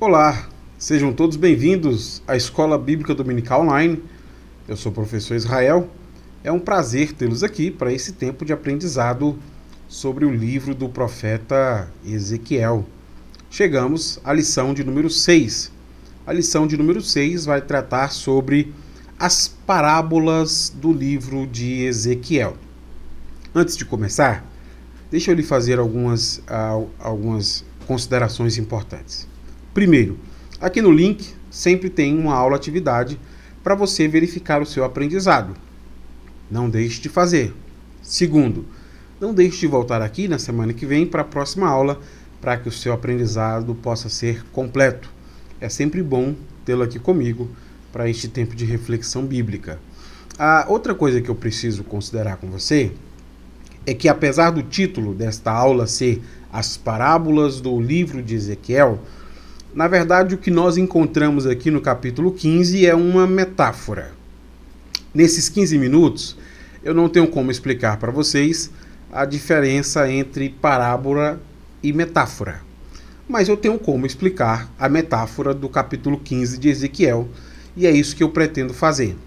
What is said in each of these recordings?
Olá, sejam todos bem-vindos à Escola Bíblica Dominical Online. Eu sou o professor Israel. É um prazer tê-los aqui para esse tempo de aprendizado sobre o livro do profeta Ezequiel. Chegamos à lição de número 6. A lição de número 6 vai tratar sobre as parábolas do livro de Ezequiel. Antes de começar, deixa eu lhe fazer algumas considerações importantes. Primeiro, aqui no link sempre tem uma aula-atividade para você verificar o seu aprendizado. Não deixe de fazer. Segundo, não deixe de voltar aqui na semana que vem para a próxima aula para que o seu aprendizado possa ser completo. É sempre bom tê-lo aqui comigo para este tempo de reflexão bíblica. A outra coisa que eu preciso considerar com você é que, apesar do título desta aula ser As Parábolas do Livro de Ezequiel, na verdade o que nós encontramos aqui no capítulo 15 é uma metáfora. Nesses 15 minutos, eu não tenho como explicar para vocês a diferença entre parábola e metáfora. Mas eu tenho como explicar a metáfora do capítulo 15 de Ezequiel, e é isso que eu pretendo fazer.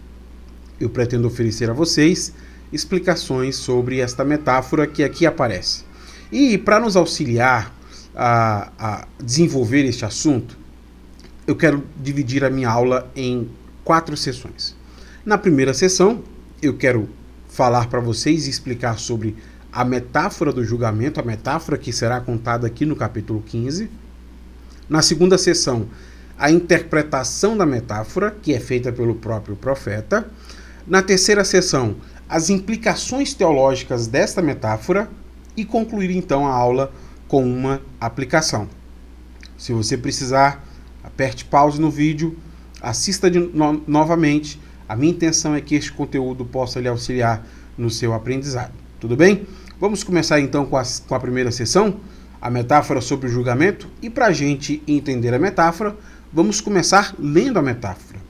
Eu pretendo oferecer a vocês explicações sobre esta metáfora que aqui aparece. E para nos auxiliar a desenvolver este assunto, eu quero dividir a minha aula em 4 sessões. Na primeira sessão, eu quero falar para vocês e explicar sobre a metáfora do julgamento, a metáfora que será contada aqui no capítulo 15. Na segunda sessão, a interpretação da metáfora, que é feita pelo próprio profeta. Na terceira sessão, as implicações teológicas desta metáfora e concluir então a aula com uma aplicação. Se você precisar, aperte pause no vídeo, assista novamente. A minha intenção é que este conteúdo possa lhe auxiliar no seu aprendizado. Tudo bem? Vamos começar então com a primeira sessão, a metáfora sobre o julgamento. E para a gente entender a metáfora, vamos começar lendo a metáfora.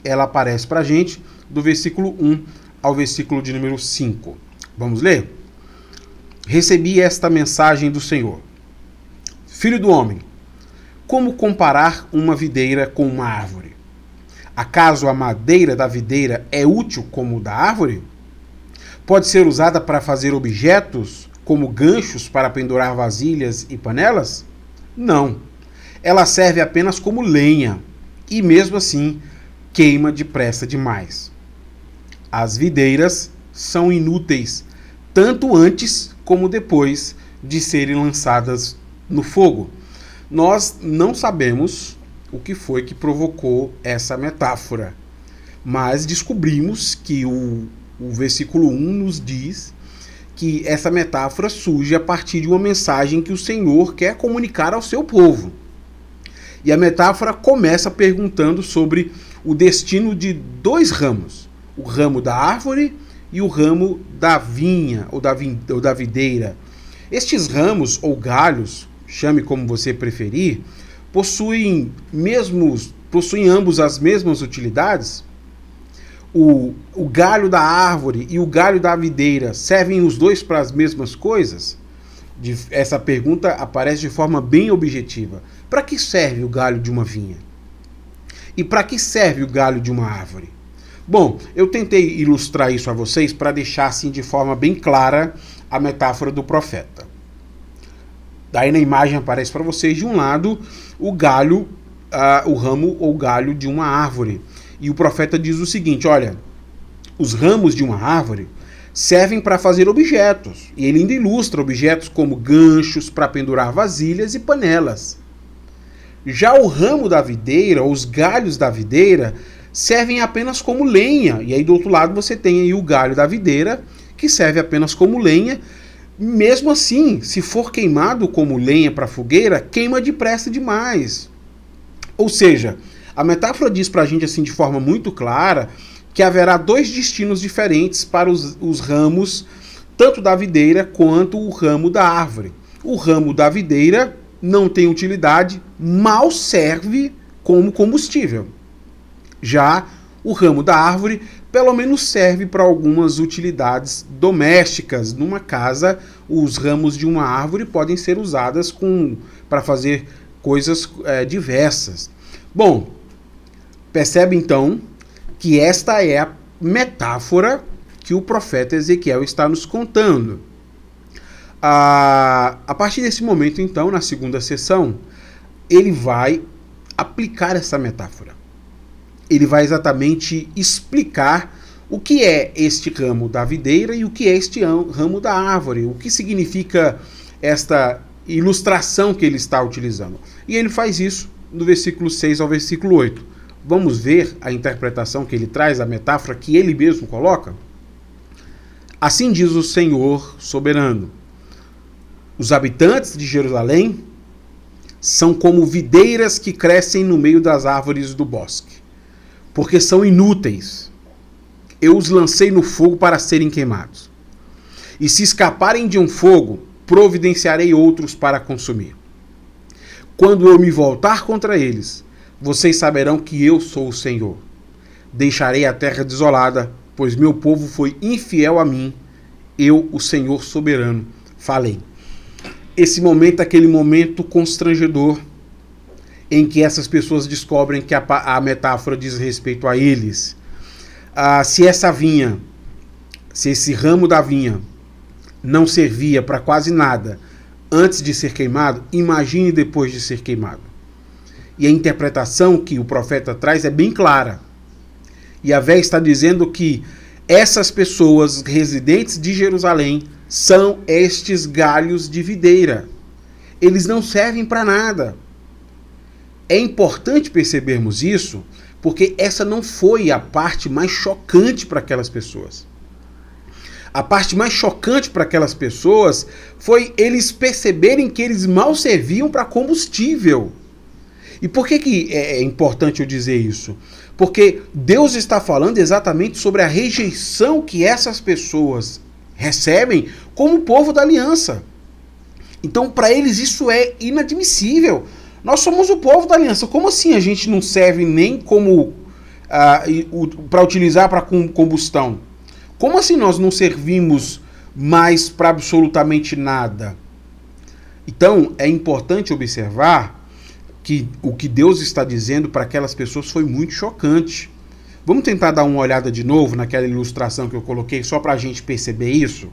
Ela aparece para a gente do versículo 1 ao versículo de número 5. Vamos ler? Recebi esta mensagem do Senhor. Filho do homem, como comparar uma videira com uma árvore? Acaso a madeira da videira é útil como da árvore? Pode ser usada para fazer objetos, como ganchos para pendurar vasilhas e panelas? Não. Ela serve apenas como lenha, e mesmo assim queima depressa demais. As videiras são inúteis, tanto antes como depois de serem lançadas no fogo. Nós não sabemos o que foi que provocou essa metáfora, mas descobrimos que o versículo 1 nos diz que essa metáfora surge a partir de uma mensagem que o Senhor quer comunicar ao seu povo. E a metáfora começa perguntando sobre o destino de 2 ramos, o ramo da árvore e o ramo da vinha ou da videira. Estes ramos ou galhos, chame como você preferir, possuem ambos as mesmas utilidades? O galho da árvore e o galho da videira servem os dois para as mesmas coisas? Essa pergunta aparece de forma bem objetiva. Para que serve o galho de uma vinha? E para que serve o galho de uma árvore? Bom, eu tentei ilustrar isso a vocês para deixar assim de forma bem clara a metáfora do profeta. Daí na imagem aparece para vocês de um lado o galho, o ramo ou galho de uma árvore. E o profeta diz o seguinte, olha, os ramos de uma árvore servem para fazer objetos. E ele ainda ilustra objetos como ganchos para pendurar vasilhas e panelas. Já o ramo da videira, ou os galhos da videira, servem apenas como lenha. E aí do outro lado você tem aí o galho da videira, que serve apenas como lenha. Mesmo assim, se for queimado como lenha para fogueira, queima depressa demais. Ou seja, a metáfora diz para a gente assim de forma muito clara que haverá 2 destinos diferentes para os ramos, tanto da videira quanto o ramo da árvore. O ramo da videira não tem utilidade, mal serve como combustível. Já o ramo da árvore pelo menos serve para algumas utilidades domésticas. Numa casa, os ramos de uma árvore podem ser usadas para fazer coisas diversas. Bom, percebe então que esta é a metáfora que o profeta Ezequiel está nos contando. A partir desse momento, então, na segunda sessão, ele vai aplicar essa metáfora. Ele vai exatamente explicar o que é este ramo da videira e o que é este ramo da árvore, o que significa esta ilustração que ele está utilizando. E ele faz isso do versículo 6 ao versículo 8. Vamos ver a interpretação que ele traz, a metáfora que ele mesmo coloca? Assim diz o Senhor soberano: os habitantes de Jerusalém são como videiras que crescem no meio das árvores do bosque, porque são inúteis. Eu os lancei no fogo para serem queimados. E se escaparem de um fogo, providenciarei outros para consumir. Quando eu me voltar contra eles, vocês saberão que eu sou o Senhor. Deixarei a terra desolada, pois meu povo foi infiel a mim. Eu, o Senhor soberano, falei. Esse momento é aquele momento constrangedor em que essas pessoas descobrem que a metáfora diz respeito a eles. Se essa vinha, se esse ramo da vinha não servia para quase nada antes de ser queimado, imagine depois de ser queimado. E a interpretação que o profeta traz é bem clara. Yahvé está dizendo que essas pessoas residentes de Jerusalém são estes galhos de videira. Eles não servem para nada. É importante percebermos isso, porque essa não foi a parte mais chocante para aquelas pessoas. A parte mais chocante para aquelas pessoas foi eles perceberem que eles mal serviam para combustível. E por que é importante eu dizer isso? Porque Deus está falando exatamente sobre a rejeição que essas pessoas recebem como povo da aliança. Então, para eles isso é inadmissível. Nós somos o povo da aliança. Como assim a gente não serve nem como para utilizar para combustão? Como assim nós não servimos mais para absolutamente nada? Então, é importante observar que o que Deus está dizendo para aquelas pessoas foi muito chocante. Vamos tentar dar uma olhada de novo naquela ilustração que eu coloquei, só para a gente perceber isso?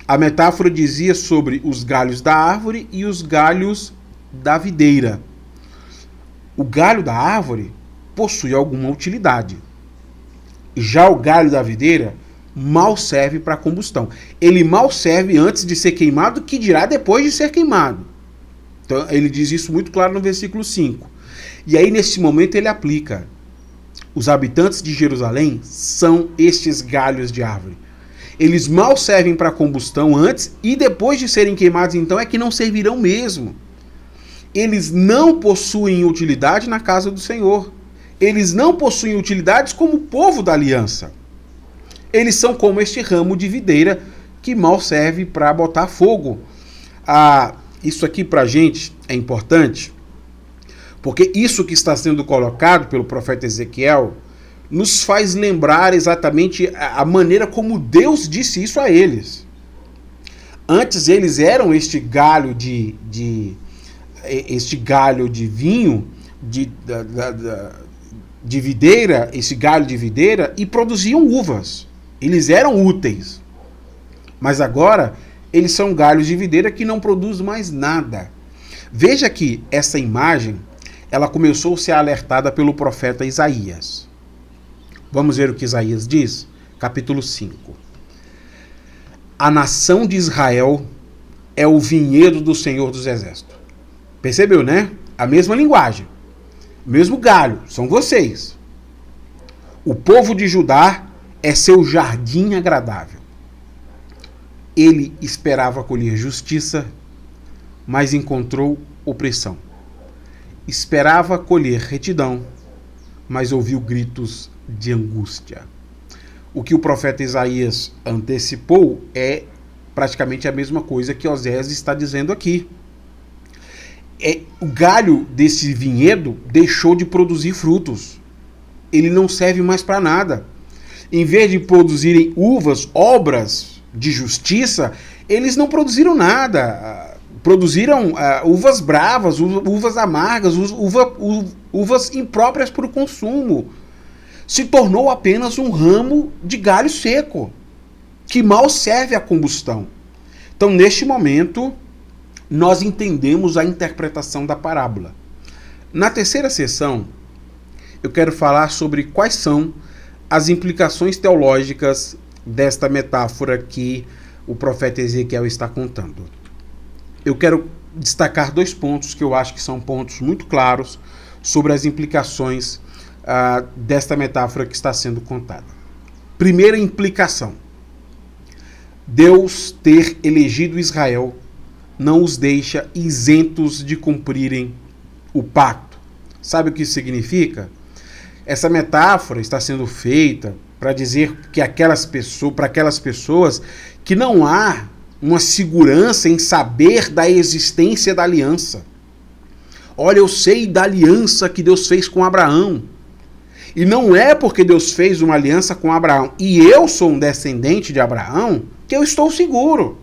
A metáfora dizia sobre os galhos da árvore e os galhos da videira. O galho da árvore possui alguma utilidade. Já o galho da videira mal serve para combustão. Ele mal serve antes de ser queimado, que dirá depois de ser queimado. Então ele diz isso muito claro no versículo 5. E aí nesse momento ele aplica: os habitantes de Jerusalém são estes galhos de árvore. Eles mal servem para combustão antes e depois de serem queimados, então é que não servirão mesmo. Eles não possuem utilidade na casa do Senhor. Eles não possuem utilidades como povo da aliança. Eles são como este ramo de videira que mal serve para botar fogo. Isso aqui para a gente é importante, porque isso que está sendo colocado pelo profeta Ezequiel nos faz lembrar exatamente a maneira como Deus disse isso a eles. Antes eles eram este galho de vinho, de videira, esse galho de videira, e produziam uvas. Eles eram úteis. Mas agora eles são galhos de videira que não produzem mais nada. Veja que essa imagem, ela começou a ser alertada pelo profeta Isaías. Vamos ver o que Isaías diz? Capítulo 5. A nação de Israel é o vinhedo do Senhor dos Exércitos. Percebeu, né? A mesma linguagem. O mesmo galho. São vocês. O povo de Judá é seu jardim agradável. Ele esperava colher justiça, mas encontrou opressão. Esperava colher retidão, mas ouviu gritos de angústia. O que o profeta Isaías antecipou é praticamente a mesma coisa que Oséias está dizendo aqui. O galho desse vinhedo deixou de produzir frutos. Ele não serve mais para nada. Em vez de produzirem uvas, obras de justiça, eles não produziram nada. produziram uvas bravas, uvas amargas, uvas impróprias para o consumo. Se tornou apenas um ramo de galho seco, que mal serve à combustão. Então, neste momento, nós entendemos a interpretação da parábola. Na terceira sessão, eu quero falar sobre quais são as implicações teológicas desta metáfora que o profeta Ezequiel está contando. Eu quero destacar 2 pontos que eu acho que são pontos muito claros sobre as implicações desta metáfora que está sendo contada. Primeira implicação: Deus ter elegido Israel não os deixa isentos de cumprirem o pacto. Sabe o que isso significa? Essa metáfora está sendo feita para dizer que para aquelas pessoas que não há uma segurança em saber da existência da aliança. Olha, eu sei da aliança que Deus fez com Abraão. E não é porque Deus fez uma aliança com Abraão e eu sou um descendente de Abraão que eu estou seguro.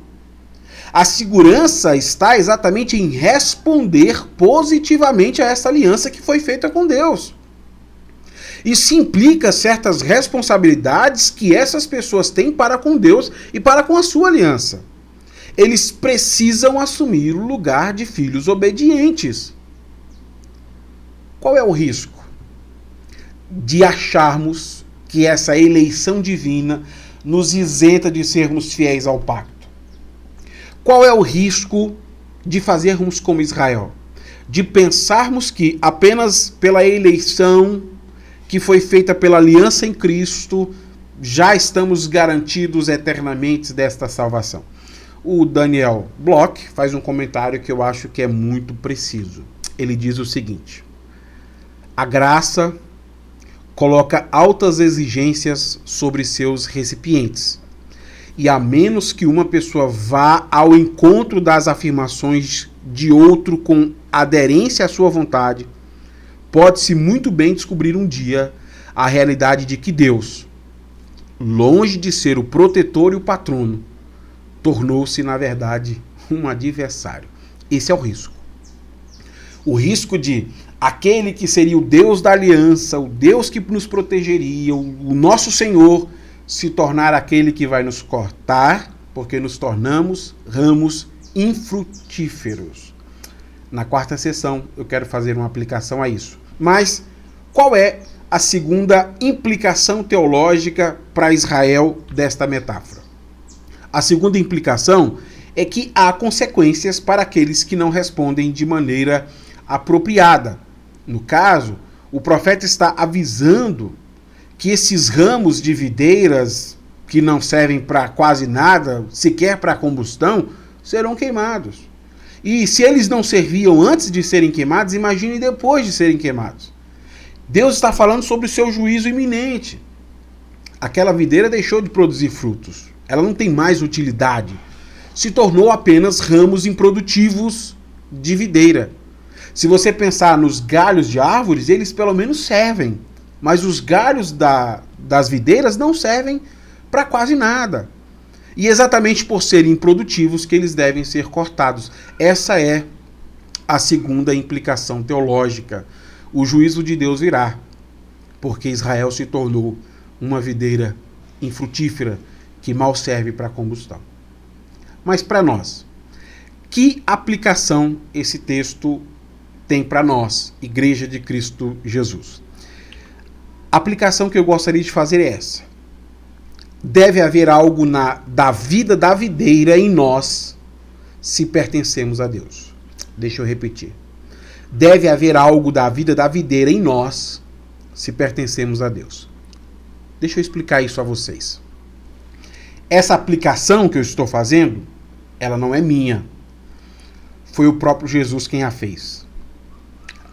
A segurança está exatamente em responder positivamente a essa aliança que foi feita com Deus. Isso implica certas responsabilidades que essas pessoas têm para com Deus e para com a sua aliança. Eles precisam assumir o lugar de filhos obedientes. Qual é o risco de acharmos que essa eleição divina nos isenta de sermos fiéis ao pacto? Qual é o risco de fazermos como Israel? De pensarmos que apenas pela eleição que foi feita pela aliança em Cristo, já estamos garantidos eternamente desta salvação. O Daniel Bloch faz um comentário que eu acho que é muito preciso. Ele diz o seguinte: a graça coloca altas exigências sobre seus recipientes, e a menos que uma pessoa vá ao encontro das afirmações de outro com aderência à sua vontade, pode-se muito bem descobrir um dia a realidade de que Deus, longe de ser o protetor e o patrono, tornou-se, na verdade, um adversário. Esse é o risco. O risco de aquele que seria o Deus da aliança, o Deus que nos protegeria, o nosso Senhor, se tornar aquele que vai nos cortar, porque nos tornamos ramos infrutíferos. Na quarta sessão, eu quero fazer uma aplicação a isso. Mas qual é a segunda implicação teológica para Israel desta metáfora? A segunda implicação é que há consequências para aqueles que não respondem de maneira apropriada. No caso, o profeta está avisando que esses ramos de videiras que não servem para quase nada, sequer para combustão, serão queimados. E se eles não serviam antes de serem queimados, imagine depois de serem queimados. Deus está falando sobre o seu juízo iminente. Aquela videira deixou de produzir frutos. Ela não tem mais utilidade. Se tornou apenas ramos improdutivos de videira. Se você pensar nos galhos de árvores, eles pelo menos servem. Mas os galhos das videiras não servem para quase nada. E exatamente por serem improdutivos que eles devem ser cortados. Essa é a segunda implicação teológica. O juízo de Deus virá, porque Israel se tornou uma videira infrutífera que mal serve para combustão. Mas para nós, que aplicação esse texto tem para nós, Igreja de Cristo Jesus? A aplicação que eu gostaria de fazer é essa. Deve haver algo da vida da videira em nós se pertencemos a Deus. Deixa eu repetir. Deve haver algo da vida da videira em nós se pertencemos a Deus. Deixa eu explicar isso a vocês. Essa aplicação que eu estou fazendo, ela não é minha. Foi o próprio Jesus quem a fez.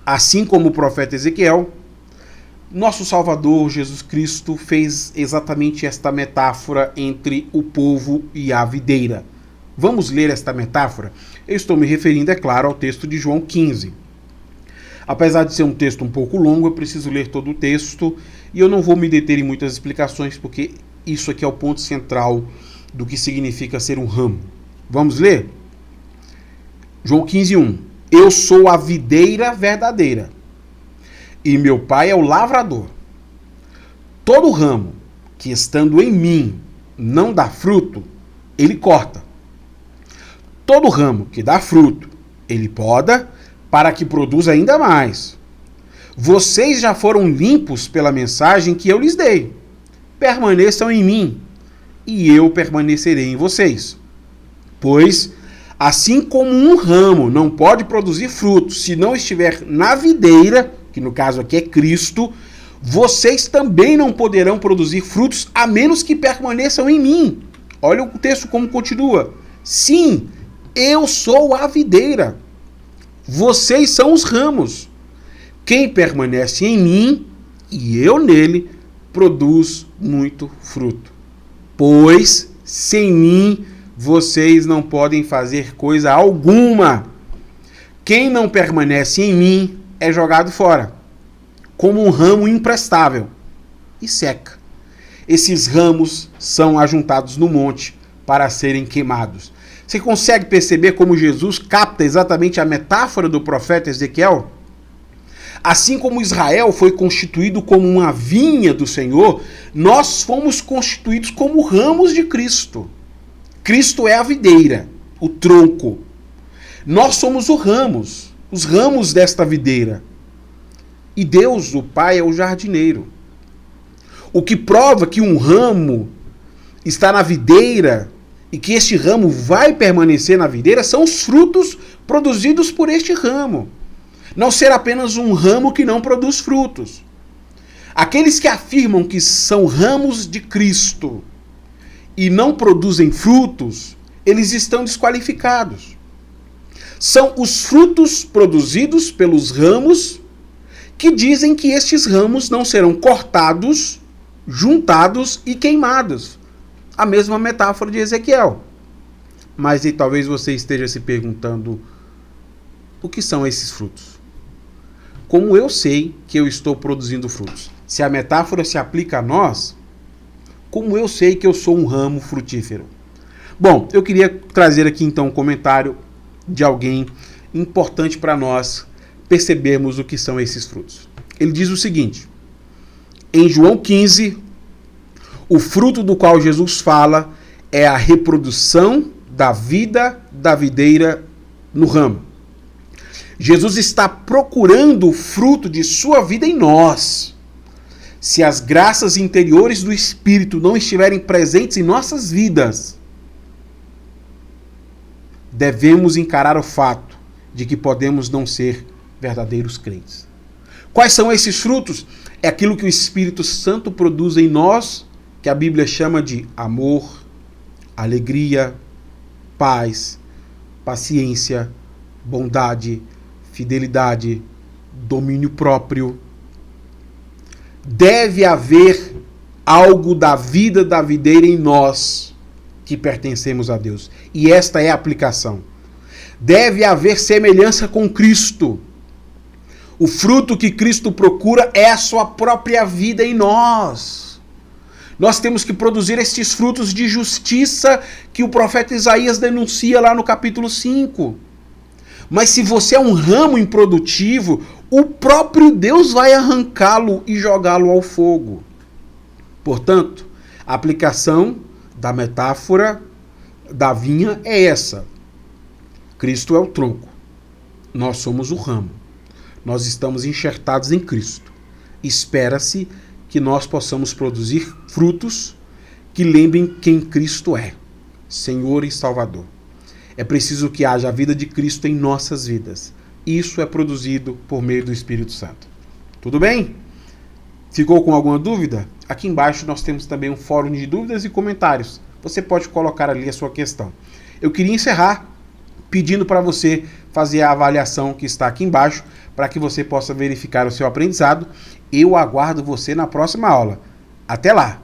Assim como o profeta Ezequiel, nosso Salvador, Jesus Cristo, fez exatamente esta metáfora entre o povo e a videira. Vamos ler esta metáfora? Eu estou me referindo, é claro, ao texto de João 15. Apesar de ser um texto um pouco longo, eu preciso ler todo o texto e eu não vou me deter em muitas explicações, porque isso aqui é o ponto central do que significa ser um ramo. Vamos ler? João 15:1. Eu sou a videira verdadeira e meu pai é o lavrador. Todo ramo que estando em mim não dá fruto, ele corta. Todo ramo que dá fruto, ele poda para que produza ainda mais. Vocês já foram limpos pela mensagem que eu lhes dei. Permaneçam em mim e eu permanecerei em vocês. Pois, assim como um ramo não pode produzir frutos se não estiver na videira, que no caso aqui é Cristo, vocês também não poderão produzir frutos a menos que permaneçam em mim. Olha o texto como continua. Sim, eu sou a videira. Vocês são os ramos. Quem permanece em mim e eu nele, produz muito fruto. Pois, sem mim, vocês não podem fazer coisa alguma. Quem não permanece em mim é jogado fora, como um ramo imprestável, e seca. Esses ramos são ajuntados no monte para serem queimados. Você consegue perceber como Jesus capta exatamente a metáfora do profeta Ezequiel? Assim como Israel foi constituído como uma vinha do Senhor, nós fomos constituídos como ramos de Cristo. Cristo é a videira, o tronco. Nós somos os ramos desta videira. E Deus, o Pai, é o jardineiro. O que prova que um ramo está na videira e que este ramo vai permanecer na videira são os frutos produzidos por este ramo. Não ser apenas um ramo que não produz frutos. Aqueles que afirmam que são ramos de Cristo e não produzem frutos, eles estão desqualificados. São os frutos produzidos pelos ramos que dizem que estes ramos não serão cortados, juntados e queimados. A mesma metáfora de Ezequiel. Mas e talvez você esteja se perguntando: o que são esses frutos? Como eu sei que eu estou produzindo frutos? Se a metáfora se aplica a nós, como eu sei que eu sou um ramo frutífero? Bom, eu queria trazer aqui então um comentário de alguém importante para nós percebermos o que são esses frutos. Ele diz o seguinte: em João 15, o fruto do qual Jesus fala é a reprodução da vida da videira no ramo. Jesus está procurando o fruto de sua vida em nós. Se as graças interiores do Espírito não estiverem presentes em nossas vidas, devemos encarar o fato de que podemos não ser verdadeiros crentes. Quais são esses frutos? É aquilo que o Espírito Santo produz em nós, que a Bíblia chama de amor, alegria, paz, paciência, bondade, fidelidade, domínio próprio. Deve haver algo da vida da videira em nós que pertencemos a Deus. E esta é a aplicação. Deve haver semelhança com Cristo. O fruto que Cristo procura é a sua própria vida em nós. Nós temos que produzir estes frutos de justiça que o profeta Isaías denuncia lá no capítulo 5. Mas se você é um ramo improdutivo, o próprio Deus vai arrancá-lo e jogá-lo ao fogo. Portanto, a aplicação da metáfora da vinha é essa. Cristo é o tronco. Nós somos o ramo. Nós estamos enxertados em Cristo. Espera-se que nós possamos produzir frutos que lembrem quem Cristo é, Senhor e Salvador. É preciso que haja a vida de Cristo em nossas vidas. Isso é produzido por meio do Espírito Santo. Tudo bem? Ficou com alguma dúvida? Aqui embaixo nós temos também um fórum de dúvidas e comentários. Você pode colocar ali a sua questão. Eu queria encerrar pedindo para você fazer a avaliação que está aqui embaixo, para que você possa verificar o seu aprendizado. Eu aguardo você na próxima aula. Até lá!